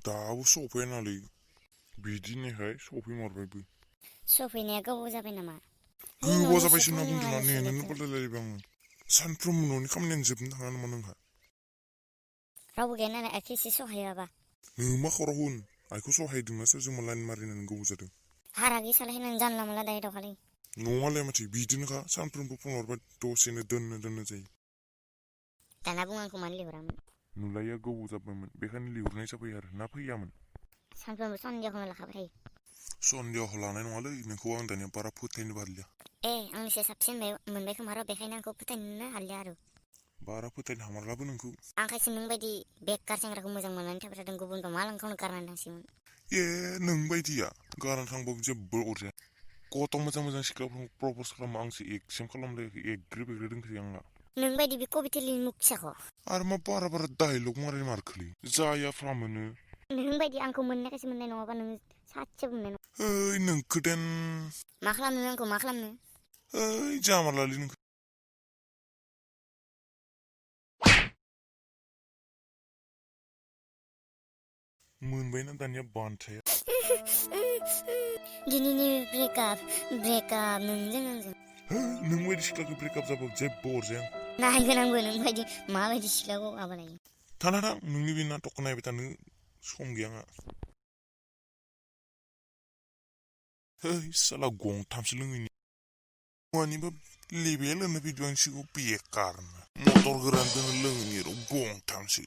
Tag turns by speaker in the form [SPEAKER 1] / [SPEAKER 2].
[SPEAKER 1] दाबो सफैनालै बिदिनोहाय सफैमारबायबो
[SPEAKER 2] सफैनाया गोबाव जाबाय नामा?
[SPEAKER 1] गोबाव जाबायसो होनना बुंदोंना नेनोनो बालायलायबाय आङो सानफ्रोमबो न'नि खामानियानो जोबनो थाङा नामा नोंहा
[SPEAKER 2] रावबो गैया नालाय आइखौ एसे सहायाबा
[SPEAKER 1] नों मा खौरां होन आइखौ सहायदोंना सोरजों लाइन मारिनानै गोबाव जादों
[SPEAKER 2] हारागै सालायनानै जानला मोनला दायो दावखालै
[SPEAKER 1] नङालाय माथो बिदिनोखा सानफ्रोमबो फन हरबाय दसेनो दोननो जायो
[SPEAKER 2] दाना बुं आंखौ मानो लिहरामोन
[SPEAKER 1] नुलाया गोबाव जाबायमोन बेखायनो लिहरनाय जाबाय आरो ना फैयामोन
[SPEAKER 2] सानफ्रोमबो सन्देहखौनो लाखाबाय थायो
[SPEAKER 1] सन्देह लानाय नङालै नोंखौ आं दानिया बारा फोथायनो हालिया
[SPEAKER 2] आंनिसाय साबसिन मोनबाय खोमा र' बेखायनो आंखौ फोथायनोनो हालिया आरो
[SPEAKER 1] बारा फोथायनो हामारलाबो नोंखौ
[SPEAKER 2] आं खायसे नों बायदि बेकार सेंग्राखौ मोजां मोननानै थाबाय थादों गुबुनखौ मा लांखावनो गारनानै थांसिगोन
[SPEAKER 1] नों बायदिया गारनानै थांबाबो जेबो अरजाया कत' मोजां सिख्लाफोरखौ प्रप'ज खालामो आंसो एक्सेप्ट खालामलायाखै एग्रि बेग्रि दोनखायो आंना
[SPEAKER 2] नों बायदि बे कबिथालिनि मुख फिसाखौ
[SPEAKER 1] आरो मा बारा डाइलग मारखोलै जायाफ्रामोनो
[SPEAKER 2] नों बायदि आंखौ मोननायखायसो मोननाय नङाबा नों सासेबो मोननाय नङा
[SPEAKER 1] नोंखो देन
[SPEAKER 2] मा खालामनो आंखौ मा खालामनो
[SPEAKER 1] जामारलालै नोंखो मोनबायना दानिया बान्थाया
[SPEAKER 2] दिनैनि ब्रेकआप नोंजों आंजों
[SPEAKER 1] नों बायदि सिख्लाखौ ब्रेकआप जाबाबो जेबो अरजाया
[SPEAKER 2] नायगोन आंबो नों बायदि माबायदि सिख्लाखौ माबालायो
[SPEAKER 1] थां नोंनि बे नाटकखौ नायबाय थानो सम गैया आंहा साला गंथामसो लोङैनि मानिबा लेबेल होनो भिडिअ' सिगाङाव बेकार मटर गोरान दोनो लोङैनि गंथामसो